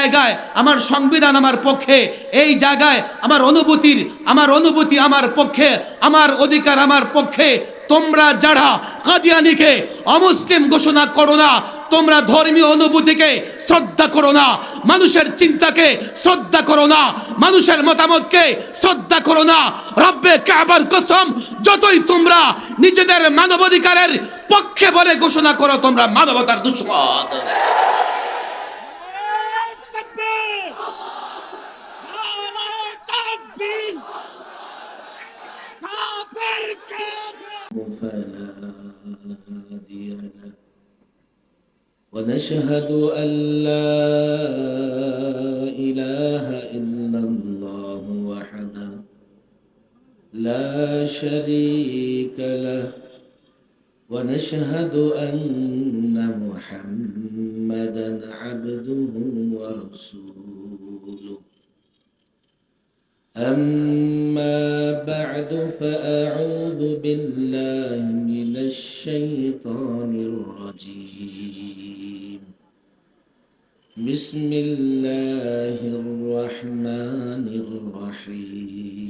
জায়গায় আমার সংবিধান আমার পক্ষে, এই জায়গায় আমার অনুভূতি আমার পক্ষে, আমার অধিকার আমার পক্ষে। তোমরা যারা কাদিয়ানীকে অমুসলিম ঘোষণা করো না, তোমরা ধর্মীয় অনুভূতিকে শ্রদ্ধা করো না, মানুষের চিন্তাকে শ্রদ্ধা করো না, মানুষের মতামতকে শ্রদ্ধা করো না। রব্বে কাবার কসম, যতই তোমরা নিজেদের মানবাধিকারের পক্ষে বলে ঘোষণা করো, তোমরা মানবতার দুশ্মন। ونشهد أن لا إله إلا الله وحده لا شريك له ونشهد أن محمدا عبده ورسوله أما بعد فأعوذ بالله من الشيطان الرجيم بسم الله الرحمن الرحيم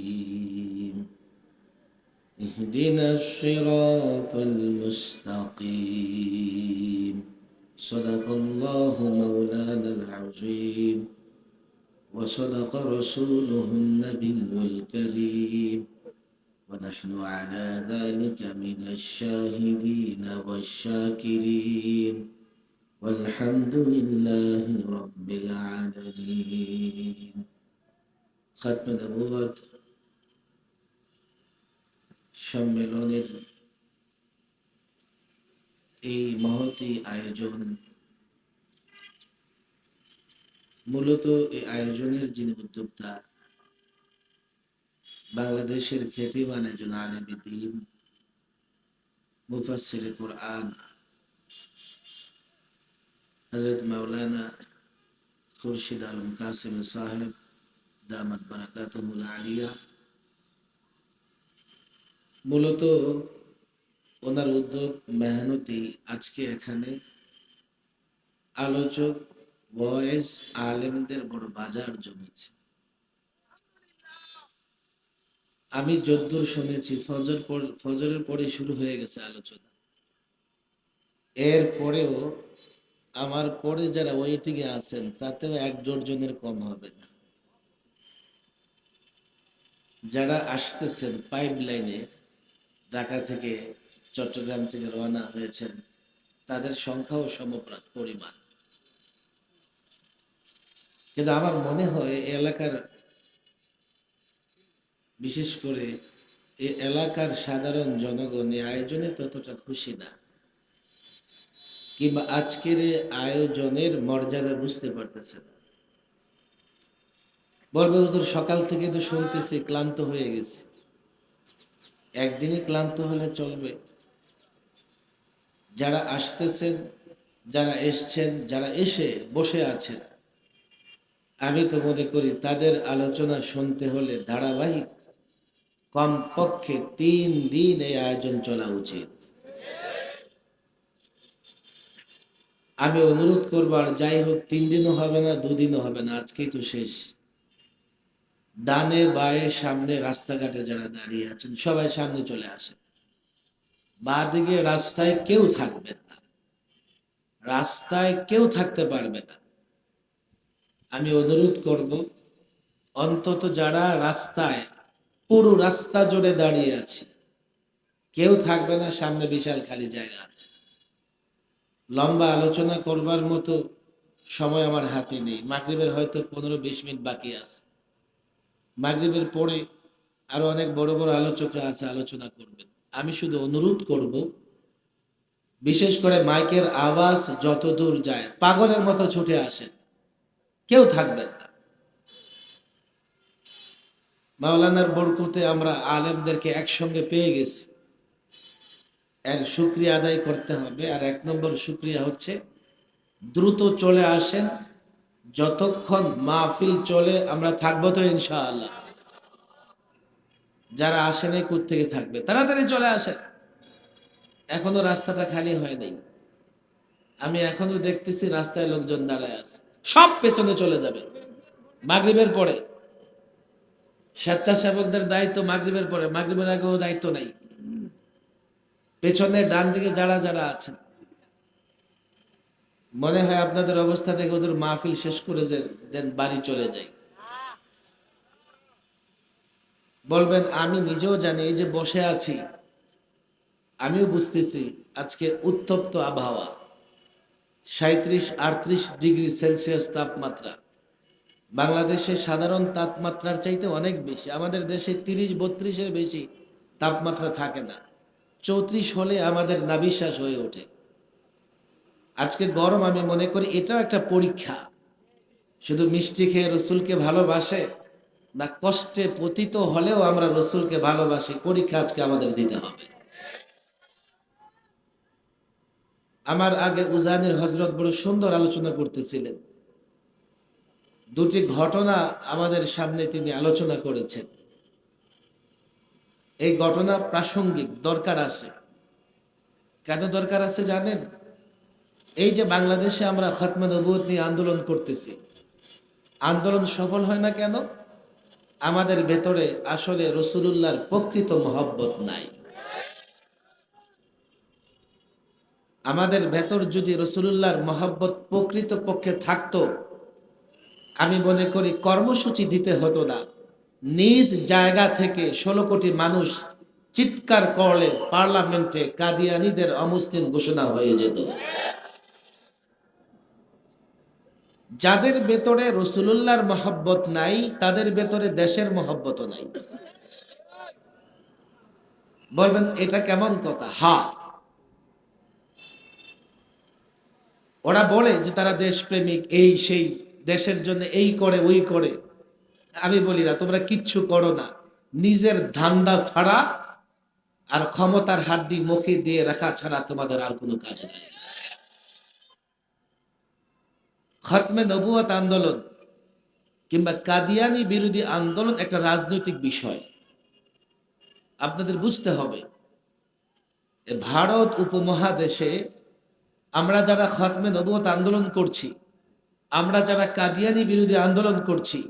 اهدنا الصراط المستقيم صدق الله مولانا العظيم وصدق رسوله النبي الكريم ونحن على ذلك من الشاهدين والشاكرين والحمد لله رب العالمين ختم নবুয়ত সম্মেলনের এই মহতী আয়োজন, মূলত এই আয়োজনের যিনি উদ্যোক্তা, বাংলাদেশের খ্যাতিমান একজন আলেমে দ্বীন, মুফাসসিরে কুরআন হযরত মাওলানা খুরশিদ আলম কাসেম সাহেব দামাত বারাকাতুহুল আলিয়া। মূলত ওনার উদ্যোগ মেহনতি আজকে এখানে আলোচক বয়েস আলেমদের বড় বাজার জমেছে। আমি যদ্দূর শুনেছি ফজরের পরে শুরু হয়ে গেছে আলোচনা। এর পরেও আমার পরে যারা ওয়েটিং এ আছেন তাতেও 1-1.5 জনের কম হবে না। যারা আসতেছেন পাইপ লাইনে, ঢাকা থেকে চট্টগ্রাম থেকে রওনা হয়েছেন, তাদের সংখ্যাও সমপরিমাণ। কিন্তু আমার মনে হয় এই এলাকার, বিশেষ করে এই এলাকার সাধারণ জনগণ এই আয়োজনে ততটা খুশি না, কিংবা আজকের এই আয়োজনের মর্যাদা বুঝতে পারতেছে না। বলবে হুজুর সকাল থেকে তো শুনতেছি, ক্লান্ত হয়ে গেছি। একদিনে ক্লান্ত হলে চলবে? যারা আসতেছেন, যারা এসছেন, যারা এসে বসে আছেন, আমি তো মনে করি তাদের আলোচনা শুনতে হলে ধারাবাহিক কমপক্ষে 3 দিন এই আয়োজন চলা উচিত। আমি অনুরোধ করবো, আর যাই হোক 3 দিনও হবে না, 2 দিনও হবে না, আজকেই তো শেষ। ডানে বায়ে সামনে রাস্তাঘাটে যারা দাঁড়িয়ে আছেন সবাই সামনে চলে আসেন। বাঁ দিকে রাস্তায় কেউ থাকবে না, রাস্তায় কেউ থাকতে পারবে না। আমি অনুরোধ করব, অন্তত যারা রাস্তায়, পুরো রাস্তা জুড়ে দাঁড়িয়ে আছে, কেউ থাকবে না, সামনে বিশাল খালি জায়গা আছে। লম্বা আলোচনা করবার মতো সময় আমার হাতে নেই। মাগরিবের হয়তো 15-20 মিনিট বাকি আছে। মাগরিবের পরে আরো অনেক বড় বড় আলোচকরা আছে, আলোচনা করবেন। আমি শুধু অনুরোধ করব, বিশেষ করে মাইকের আওয়াজ যত দূর যায় পাগলের মতো ছুটে আসেন, কেউ থাকবেন না। মাওলানার বরকতে আমরা আলেমদেরকে একসঙ্গে পেয়ে গেছি, এর শুকরিয়া আদায় করতে হবে। আর 1 নম্বর শুকরিয়া হচ্ছে দ্রুত চলে আসেন, যতক্ষণ মাহফিল চলে আমরা থাকবো তো ইনশাআল্লাহ। যারা আসেন এই কোথা থেকে থাকবে, তাড়াতাড়ি চলে আসেন, এখনো রাস্তাটা খালি হয় নাই। আমি এখনো দেখতেছি রাস্তায় লোকজন দাঁড়ায় আছে। সব পেছনে চলে যাবে মাগরিবের পরে। স্বেচ্ছাসেবকদের দায়িত্ব মাগরিবের পরে, মাগরিবের আগে কোনো দায়িত্ব নাই। পেছনে ডান দিকে যারা যারা আছেন, মনে হয় আপনাদের অবস্থা থেকে হুজুর মাহফিল শেষ করে যে দেন বাড়ি চলে যাই। বলবেন আমি নিজেও জানি, এই যে বসে আছি আমিও বুঝতেছি আজকে উত্তপ্ত আবহাওয়া, 37-38 ডিগ্রি সেলসিয়াস তাপমাত্রা। বাংলাদেশের সাধারণ তাপমাত্রার চাইতে অনেক বেশি। আমাদের দেশে 30-32-এর বেশি তাপমাত্রা থাকে না। 34 হলে আমাদের নাভিশ্বাস হয়ে ওঠে। আজকে গরম, আমি মনে করি এটাও একটা পরীক্ষা। শুধু মিষ্টি খেয়ে রসুলকে ভালোবাসে না কষ্টে পতিত হলেও আমরা রসুলকে ভালোবাসি, পরীক্ষা আজকে আমাদের দিতে হবে। আমার আগে উজানির হজরত বড় সুন্দর আলোচনা করতেছিলেন। দুটি ঘটনা আমাদের সামনে তিনি আলোচনা করেছেন। এই ঘটনা প্রাসঙ্গিক, দরকার আছে। কেন দরকার আছে জানেন? এই যে বাংলাদেশে আমরা খতমে নবুয়ত নিয়ে আন্দোলন করতেছি, আন্দোলন সফল হয় না কেন? আমাদের ভেতরে আসলে রসুলুল্লাহর প্রকৃত মহব্বত নাই। আমাদের ভেতর যদি রসুলুল্লাহর মহব্বত প্রকৃত পক্ষে থাকতো, আমি মনে করি কর্মসূচি দিতে হতো না। নিজ জায়গা থেকে 16 কোটি মানুষ চিৎকার করলে পার্লামেন্টে কাদিয়ানীদের অমুসলিম ঘোষণা হয়ে যেত। যাদের ভেতরে রসুলুল্লাহর মহব্বত নাই, তাদের ভেতরে দেশের মহব্বতও নাই। বলবেন এটা কেমন কথা? হ্যাঁ, ওরা বলে যে তারা দেশপ্রেমিক, এই সেই, দেশের জন্য এই করে ওই করে। আমি বলি না, তোমরা কিচ্ছু করো না। নিজের ধান্দা ছাড়া আর ক্ষমতার হাড্ডি মুখে দিয়ে রাখা ছাড়া তোমাদের আর কোনো কাজ নাই। খতমে নবুয়ত আন্দোলন কিংবা কাদিয়ানি বিরোধী আন্দোলন একটা রাজনৈতিক বিষয়। আপনাদের বুঝতে হবে, ভারত উপমহাদেশে আমরা যারা খতমে নবুয়ত আন্দোলন করছি, আমরা যারা কাদিয়ানি বিরোধী আন্দোলন করছি,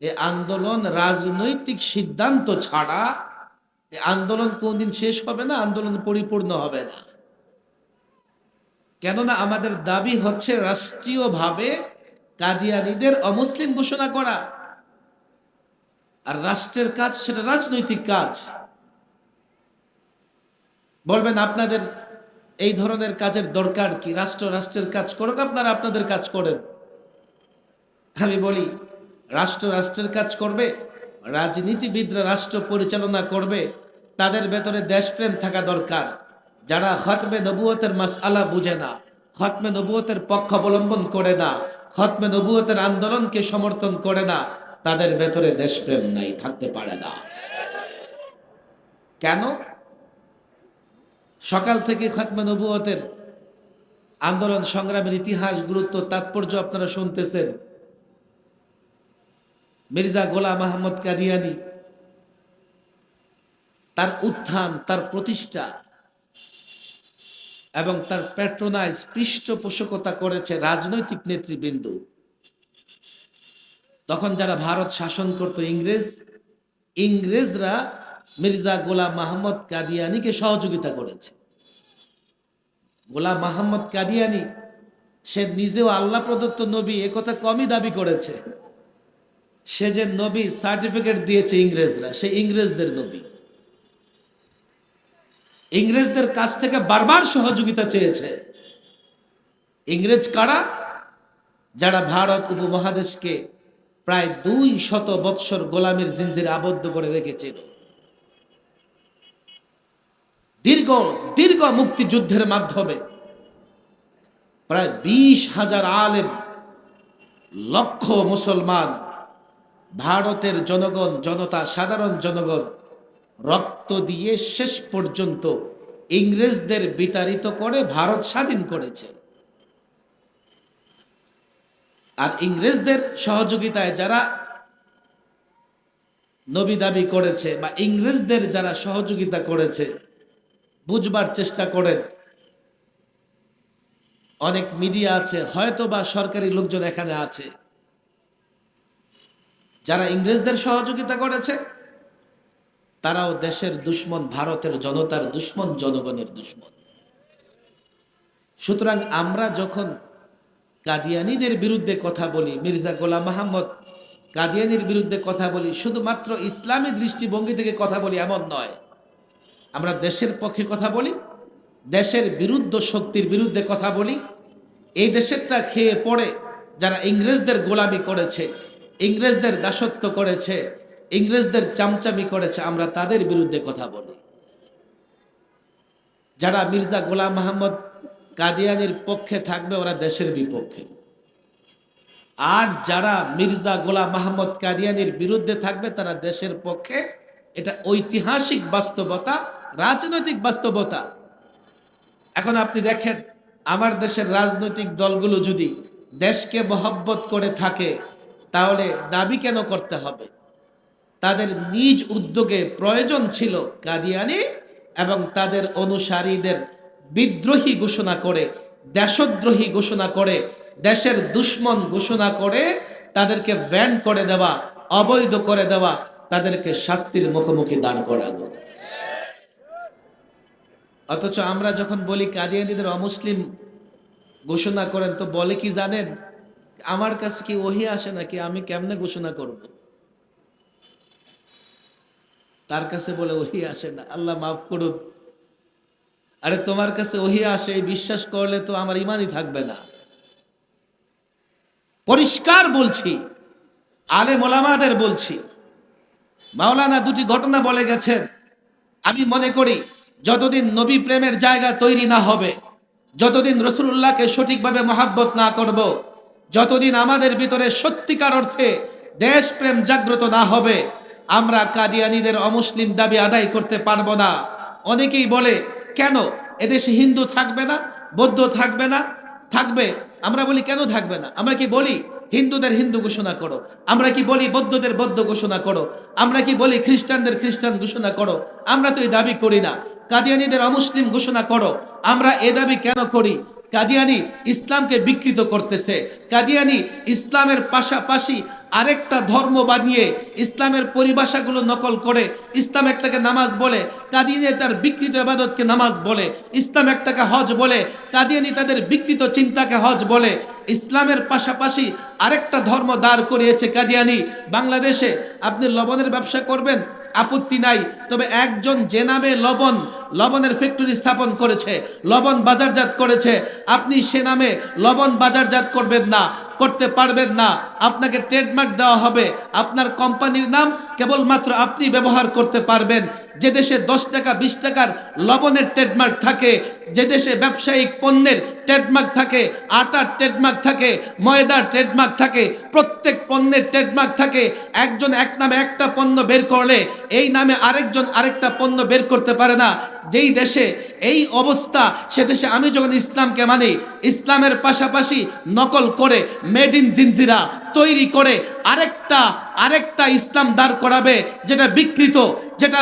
এই আন্দোলন রাজনৈতিক সিদ্ধান্ত ছাড়া এই আন্দোলন কোনদিন শেষ হবে না, আন্দোলন পরিপূর্ণ হবে না। কেননা আমাদের দাবি হচ্ছে রাষ্ট্রীয়ভাবে কাদিয়ানীদের অমুসলিম ঘোষণা করা। আর রাষ্ট্রের কাজ সেটা রাজনৈতিক কাজ। বলবেন আপনাদের এই ধরনের কাজের দরকার কি? রাষ্ট্র রাষ্ট্রের কাজ করুক, আপনারা আপনাদের কাজ করেন। আমি বলি রাষ্ট্র রাষ্ট্রের কাজ করবে, রাজনীতিবিদরা রাষ্ট্র পরিচালনা করবে, তাদের ভেতরে দেশপ্রেম থাকা দরকার। যারা খতমে নবুয়তের মাসআলা বুঝে না, খতমে নবুয়তের পক্ষ অবলম্বন করে না, খতমে নবুয়তের আন্দোলনকে সমর্থন করে না, তাদের ভেতরে দেশপ্রেম নাই, থাকতে পারে না। কেন? সকাল থেকে খতমে নবুয়তের আন্দোলন সংগ্রামের ইতিহাস, গুরুত্ব, তাৎপর্য আপনারা শুনতেছেন। মির্জা গোলাম আহমদ কাদিয়ানী, তার উত্থান, তার প্রতিষ্ঠা এবং তার প্যাট্রোনাইজ, পৃষ্ঠপোষকতা করেছে রাজনৈতিক নেতৃবৃন্দ। তখন যারা ভারত শাসন করত, ইংরেজরা মির্জা গোলাম আহমদ কাদিয়ানীকে সহযোগিতা করেছে। গোলাম আহমদ কাদিয়ানী সে নিজেও আল্লাহ প্রদত্ত নবী, একথা কমই দাবি করেছে। সে যে নবী সার্টিফিকেট দিয়েছে ইংরেজরা, সে ইংরেজদের নবী। ইংরেজদের কাছ থেকে বারবার সহযোগিতা চেয়েছে। ইংরেজ কারা? যারা ভারত উপমহাদেশকে প্রায় 200 বৎসর গোলামের জিনজিরে আবদ্ধ করে রেখেছিল। দীর্ঘ দীর্ঘ মুক্তিযুদ্ধের মাধ্যমে প্রায় 20,000 আলেম, লক্ষ মুসলমান, ভারতের জনগণ, জনতা, সাধারণ জনগণ রক্ত দিয়ে শেষ পর্যন্ত ইংরেজদের বিতাড়িত করে ভারত স্বাধীন করেছে। আর ইংরেজদের সহযোগিতায় যারা নবী দাবি করেছে বা ইংরেজদের যারা সহযোগিতা করেছে, বুঝবার চেষ্টা করেন অনেক মিডিয়া আছে, হয়তো বা সরকারি লোকজন এখানে আছে, যারা ইংরেজদের সহযোগিতা করেছে, তারাও দেশের দুশ্মন, ভারতের জনতার দুশ্মন, জনগণের দুশ্মন। সুতরাং আমরা যখন কাদিয়ানীদের বিরুদ্ধে কথা বলি, মির্জা গোলাম মাহমদ কাদিয়ানীর বিরুদ্ধে কথা বলি, শুধুমাত্র ইসলামী দৃষ্টিভঙ্গি থেকে কথা বলি এমন নয়। আমরা দেশের পক্ষে কথা বলি, দেশের বিরুদ্ধ শক্তির বিরুদ্ধে কথা বলি। এই দেশেরটা খেয়ে পড়ে যারা ইংরেজদের গোলামি করেছে, ইংরেজদের দাসত্ব করেছে, ইংরেজদের চামচামি করেছে, আমরা তাদের বিরুদ্ধে কথা বলি। যারা মির্জা গোলাম মাহমদ কাদিয়ানীর পক্ষে থাকবে ওরা দেশের বিপক্ষে, আর যারা মির্জা গোলাম মাহমদ কাদিয়ানীর বিরুদ্ধে থাকবে তারা দেশের পক্ষে। এটা ঐতিহাসিক বাস্তবতা, রাজনৈতিক বাস্তবতা। এখন আপনি দেখেন, আমার দেশের রাজনৈতিক দলগুলো যদি দেশকে মহব্বত করে থাকে, তাহলে দাবি কেন করতে হবে? তাদের নিজ উদ্যোগে প্রয়োজন ছিল কাদিয়ানী এবং তাদের অনুসারীদের বিদ্রোহী ঘোষণা করে, দেশদ্রোহী ঘোষণা করে, দেশের দুশ্মন ঘোষণা করে তাদেরকে ব্যান করে দেওয়া, অবৈধ করে দেওয়া, তাদেরকে শাস্তির মুখোমুখি দাঁড় করানো। অথচ আমরা যখন বলি কাদিয়ানীদের অমুসলিম ঘোষণা করেন, তো বলে কি জানেন? আমার কাছে কি ওহী আসে নাকি, আমি কেমনে ঘোষণা করব? তার কাছে বলে ওহী আসে না, আল্লাহ মাফ করুন। আরে তোমার কাছে ওহী আসে এই বিশ্বাস করলে তো আমার ইমানই থাকবে না। পরিষ্কার বলছি, আলেম ওলামাদের বলছি, মাওলানা দুটি ঘটনা বলে গেছেন। আমি মনে করি যতদিন নবী প্রেমের জায়গা তৈরি না হবে, যতদিন রসুল্লাহকে সঠিকভাবে মহাব্বত না করব, যতদিন আমাদের ভিতরে সত্যিকার অর্থে দেশপ্রেম জাগ্রত না হবে, আমরা কাদিয়ানীদের অমুসলিম দাবি আদায় করতে পারবো না। অনেকেই বলে, কেন এদেশে হিন্দু থাকবে না, বৌদ্ধ থাকবে না? থাকবে। আমরা বলি কেন থাকবে না? আমরা কি বলি হিন্দুদের হিন্দু ঘোষণা করো? আমরা কি বলি বৌদ্ধদের বৌদ্ধ ঘোষণা করো? আমরা কি বলি খ্রিস্টানদের খ্রিস্টান ঘোষণা করো? আমরা তো এই দাবি করি না। কাদিয়ানীদের অমুসলিম ঘোষণা করো। আমরা এ দাবি কেন করি? কাদিয়ানী ইসলামকে বিকৃত করতেছে। কাদিয়ানী ইসলামের পাশাপাশি আরেকটা ধর্ম বানিয়ে ইসলামের পরিভাষাগুলো নকল করে ইসলাম একটাকে নামাজ বলে, কাদিয়ানী তার বিকৃত ইবাদতকে নামাজ বলে। ইসলাম একটাকে হজ বলে, কাদিয়ানী তাদের বিকৃত চিন্তাকে হজ বলে। ইসলামের পাশাপাশি আরেকটা ধর্ম দাঁড় করিয়েছে কাদিয়ানী। বাংলাদেশে আপনি লবণের ব্যবসা করবেন, আপত্তি নাই, তবে একজন যে নামে লবণের ফ্যাক্টরি স্থাপন করেছে, লবণ বাজারজাত করেছে, আপনি সে নামে লবণ বাজারজাত করবেন না, করতে পারবেন না। আপনাকে ট্রেডমার্ক দেওয়া হবে, আপনার কোম্পানির নাম কেবলমাত্র আপনি ব্যবহার করতে পারবেন। যে দেশে 10 টাকা 20 টাকার লবণের ট্রেডমার্ক থাকে, যে দেশে ব্যবসায়িক পণ্যের ট্রেডমার্ক থাকে, আটার ট্রেডমার্ক থাকে, ময়দার ট্রেডমার্ক থাকে, প্রত্যেক পণ্যের ট্রেডমার্ক থাকে। একজন এক নামে একটা পণ্য বের করলে এই নামে আরেকজন আরেকটা পণ্য বের করতে পারে না। যেই দেশে এই অবস্থা, সে দেশে আমি যখন ইসলামকে মানি, ইসলামের পাশাপাশি নকল করে মেড ইন জিনজিরা তৈরি করে আরেকটা ইসলাম দাঁড় করাবে যেটা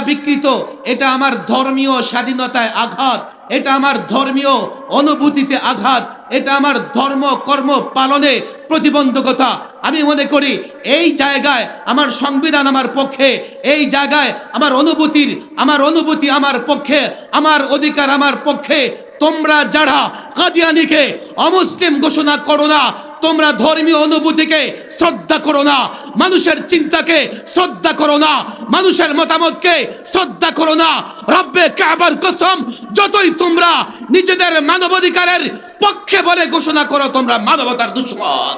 বিকৃত, এটা আমার ধর্মীয় স্বাধীনতায় আঘাত, এটা আমার ধর্মীয় অনুভূতিতে আঘাত, এটা আমার ধর্ম কর্ম পালনে প্রতিবন্ধকতা। আমি মনে করি এই জায়গায় আমার সংবিধান আমার পক্ষে, এই জায়গায় আমার অনুভূতি আমার পক্ষে, আমার অধিকার আমার পক্ষে। তোমরা যারা কাদিয়ানীকে অমুসলিম ঘোষণা করো না, তোমরা ধর্মীয় অনুভূতিকে শ্রদ্ধা করো না, মানুষের চিন্তাকে শ্রদ্ধা করো না, মানুষের মতামতকে শ্রদ্ধা করো না। রব্বে কাবার কসম, যতই তোমরা নিজেদের মানবাধিকারের পক্ষে বলে ঘোষণা করো, তোমরা মানবতার দুশ্মন।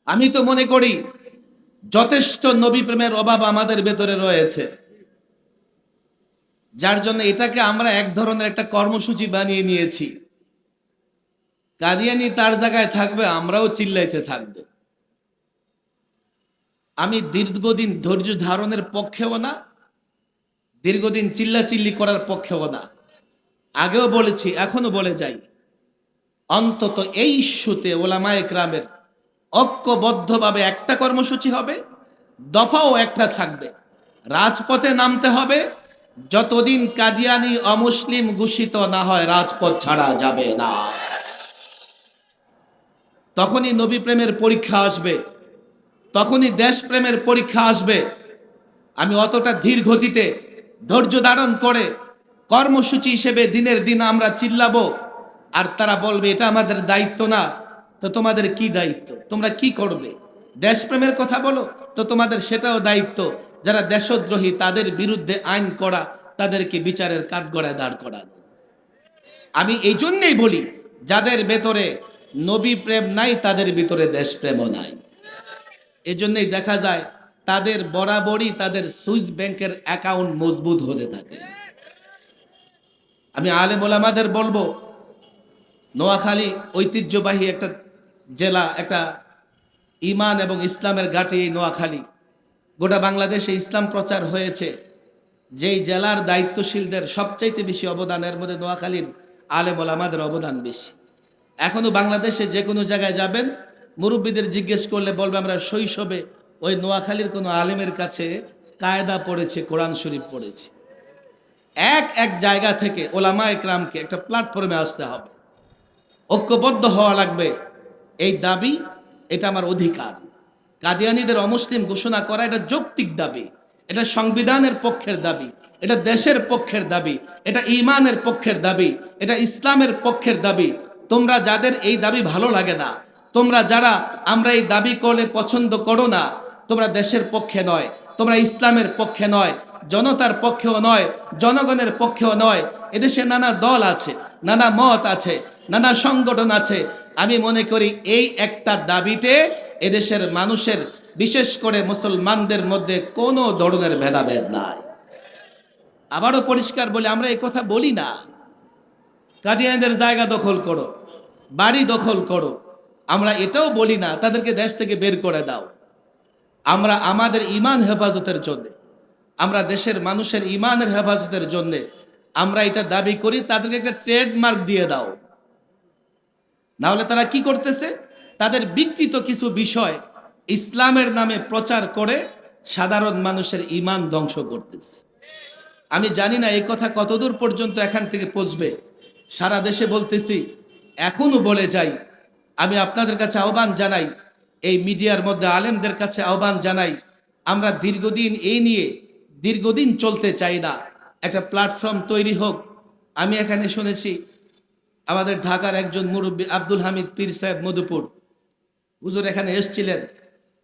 আমি তো মনে করি যথেষ্ট নবী প্রেমের অভাব আমাদের ভেতরে রয়েছে, যার জন্য এটাকে আমরা এক ধরনের একটা কর্মসূচি বানিয়ে নিয়েছি। কাদিয়ানী তার জায়গায় থাকবে, আমরাও চিল্লাইতে থাকবো। আমি দীর্ঘদিন ধৈর্য ধারণের পক্ষেও না, দীর্ঘদিন চিল্লাচিল্লি করার পক্ষেও না। আগেও বলেছি, এখনো বলে যাই, অন্তত এই ইস্যুতে ওলামায়ে কেরামের ঐক্যবদ্ধভাবে একটা কর্মসূচি হবে, দফাও একটা থাকবে, রাজপথে নামতে হবে। যতদিন কাদিয়ানি অমুসলিম ঘোষিত না হয় রাজপথ ছাড়া যাবে না। তখনই নবী প্রেমের পরীক্ষা আসবে, তখনই দেশপ্রেমের পরীক্ষা আসবে। আমি অতটা ধীর গতিতে ধৈর্য ধারণ করে কর্মসূচি হিসেবে দিনের দিন আমরা চিল্লাবো, আর তারা বলবে এটা আমাদের দায়িত্ব না, তো তোমাদের কি দায়িত্ব? তোমরা কি করবে? দেশপ্রেমের কথা বলো, তো তোমাদের সেটাও দায়িত্ব। যারা দেশদ্রোহী তাদের বিরুদ্ধে আইন করা, তাদেরকে বিচারের কাঠগড়ায় দাঁড় করানো। আমি এই জন্যেই বলি, যাদের ভেতরে নবী প্রেম নাই তাদের ভিতরে দেশপ্রেমও নাই। এজন্যই দেখা যায় তাদের বরাবরই তাদের সুইস ব্যাংকের অ্যাকাউন্ট মজবুত হতে থাকে। আমি আলেম ওলামাদের বলবো, নোয়াখালী ঐতিহ্যবাহী একটা জেলা, একটা ইমান এবং ইসলামের ঘাঁটি এই নোয়াখালী। গোটা বাংলাদেশে ইসলাম প্রচার হয়েছে, যেই জেলার দায়িত্বশীলদের সবচাইতে বেশি অবদানের মধ্যে নোয়াখালীর আলেম ওলামাদের অবদান বেশি। এখনো বাংলাদেশে যে কোনো জায়গায় যাবেন, মুরব্বীদের জিজ্ঞেস করলে বলবে আমরা শৈশবে ওই নোয়াখালীর কোনো আলেমের কাছে কায়দা পড়েছে, কোরআন শরীফ পড়েছে। এক এক জায়গা থেকে ওলামায়ে কেরামকে একটা প্ল্যাটফর্মে আসতে হবে, ঐক্যবদ্ধ হওয়া লাগবে। এই দাবি, এটা আমার অধিকার। কাদিয়ানীদের অমুসলিম ঘোষণা করা এটা যৌক্তিক দাবি, এটা সংবিধানের পক্ষের দাবি, এটা দেশের পক্ষের দাবি, এটা ঈমানের পক্ষের দাবি, এটা ইসলামের পক্ষের দাবি। তোমরা যাদের এই দাবি ভালো লাগে না, তোমরা যারা আমরা এই দাবি করলে পছন্দ করো না, তোমরা দেশের পক্ষে নয়, তোমরা ইসলামের পক্ষে নয়, জনতার পক্ষেও নয়, জনগণের পক্ষেও নয়। এদেশে নানা দল আছে, নানা মত আছে, নানা সংগঠন আছে। আমি মনে করি এই একটা দাবিতে এদেশের মানুষের, বিশেষ করে মুসলমানদের মধ্যে কোনো ধরনের ভেদাভেদ নাই। আবারও পরিষ্কার বলে, আমরা এই কথা বলি না কাদিয়ানদের জায়গা দখল করো, বাড়ি দখল করো। আমরা এটাও বলি না তাদেরকে দেশ থেকে বের করে দাও। আমরা আমাদের ঈমান হেফাজতের জন্য, আমরা দেশের মানুষের ঈমানের হেফাজতের জন্য আমরা এটা দাবি করি, তাদেরকে একটা ট্রেডমার্ক দিয়ে দাও। না হলে তারা কি করতেছে? তাদের বিকৃত কিছু বিষয় ইসলামের নামে প্রচার করে সাধারণ মানুষের ঈমান ধ্বংস করতেছে। আমি জানি না এই কথা কতদূর পর্যন্ত এখান থেকে পৌঁছবে। সারা দেশে বলতেছি, এখনো বলে যাই, আমি আপনাদের কাছে আহ্বান জানাই, এই মিডিয়ার মধ্যে আলেমদের কাছে আহ্বান জানাই, আমরা দীর্ঘদিন এই নিয়ে দীর্ঘদিন চলতে চাই না, একটা প্ল্যাটফর্ম তৈরি হোক। আমি এখানে শুনেছি আমাদের ঢাকার একজন মুরব্বী আব্দুল হামিদ পীর সাহেব মধুপুর হুজুর এখানে এসেছিলেন,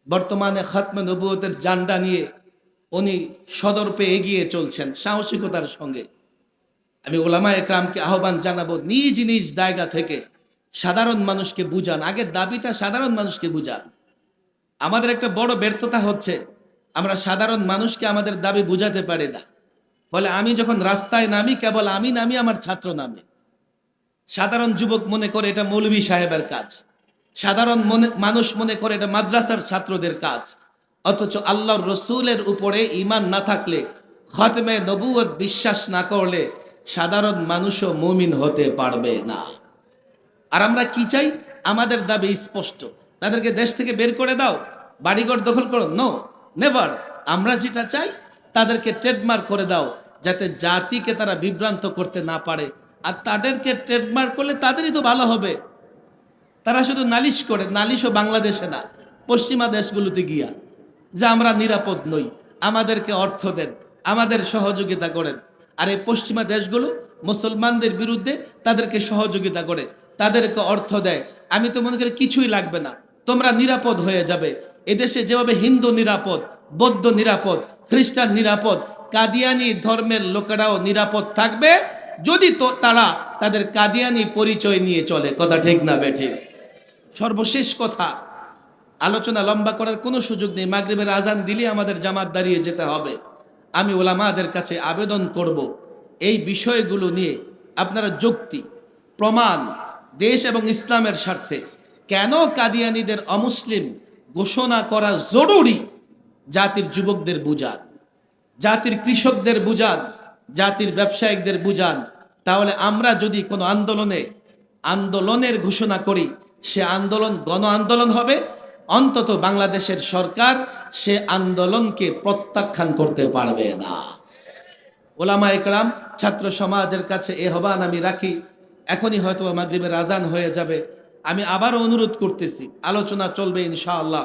বর্তমানে খাতমে নবুয়তের জান্ডা নিয়ে উনি সদর্পে এগিয়ে চলছেন সাহসিকতার সঙ্গে। আমি ওলামায়ে কেরামকে আহ্বান জানাবো, নিজ নিজ জায়গা থেকে সাধারণ মানুষকে বুঝান, আগের দাবিটা সাধারণ মানুষকে বুঝান। আমাদের একটা বড় ব্যর্থতা হচ্ছে, আমরা সাধারণ মানুষকে আমাদের দাবি বুঝাতে পারি না। ফলে আমি যখন রাস্তায় নামি, কেবল আমি নামি, আমার ছাত্র নামে। সাধারণ যুবক মনে করে এটা মৌলভী সাহেবের কাজ, সাধারণ মানুষ মনে করে এটা মাদ্রাসার ছাত্রদের কাজ। অথচ আল্লাহর রসুলের উপরে ঈমান না থাকলে, খাতমে নবুয়ত বিশ্বাস না করলে সাধারণ মানুষও মুমিন হতে পারবে না। আর আমরা কি চাই? আমাদের দাবি স্পষ্ট, তাদেরকে দেশ থেকে বের করে দাও, বাড়িঘর দখল করো, নো, নেভার। আমরা যেটা চাই, তাদেরকে ট্রেডমার্ক করে দাও, যাতে জাতিকে তারা বিভ্রান্ত করতে না পারে। আর তাদেরকে ট্রেডমার্ক করলে তাদেরই তো ভালো হবে। তারা শুধু নালিশ করে, নালিশও বাংলাদেশে না, পশ্চিমা দেশগুলোতে গিয়া, যে আমরা নিরাপদ নই, আমাদেরকে অর্থ দেন, আমাদের সহযোগিতা করেন। আর এই পশ্চিমা দেশগুলো মুসলমানদের বিরুদ্ধে তাদেরকে সহযোগিতা করে, তাদেরকে অর্থ দেয়। আমি তো মনে করি কিছুই লাগবে না, তোমরা নিরাপদ হয়ে যাবে। এদেশে যেভাবে হিন্দু নিরাপদ, বৌদ্ধ নিরাপদ, খ্রিস্টান নিরাপদ, কাদিয়ানি ধর্মের লোকেরাও নিরাপদ থাকবে যদি তো তারা তাদের কাদিয়ানি পরিচয় নিয়ে চলে। কথা ঠিক না বেঠিক? সর্বশেষ কথা, আলোচনা লম্বা করার কোনো সুযোগ নেই, মাগরিবের আজান দিলে আমাদের জামাত দাঁড়িয়ে যেতে হবে। আমি ওলামাদের কাছে আবেদন করব, এই বিষয়গুলো নিয়ে আপনারা যুক্তি প্রমাণ, দেশ এবং ইসলামের স্বার্থে কেন কাদিয়ানীদের অমুসলিম ঘোষণা করা জরুরি, জাতির যুবকদের বুঝান, জাতির কৃষকদের বুঝান, জাতির ব্যবসায়িকদের বুঝান। তাহলে আমরা যদি কোনো আন্দোলনে আন্দোলনের ঘোষণা করি, সে আন্দোলন গণ আন্দোলন হবে, অন্তত বাংলাদেশের সরকার সে আন্দোলনকে প্রত্যাখ্যান করতে পারবে না। ওলামা একরাম, ছাত্র সমাজের কাছে এ আহ্বান আমি রাখি। এখনই হয়তো মাগরিবের আজান হয়ে যাবে, আমি আবারও অনুরোধ করতেছি, আলোচনা চলবে ইনশাআল্লাহ।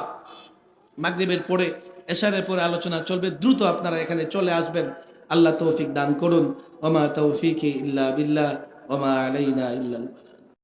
মাগরিবের পরে, এশারের পরে আলোচনা চলবে, দ্রুত আপনারা এখানে চলে আসবেন। আল্লাহ তৌফিক দান করুন। ওমা তৌফিকি ইল্লা বিল্লাহ ওমা আলাইনা ইল্লাল বালাগ।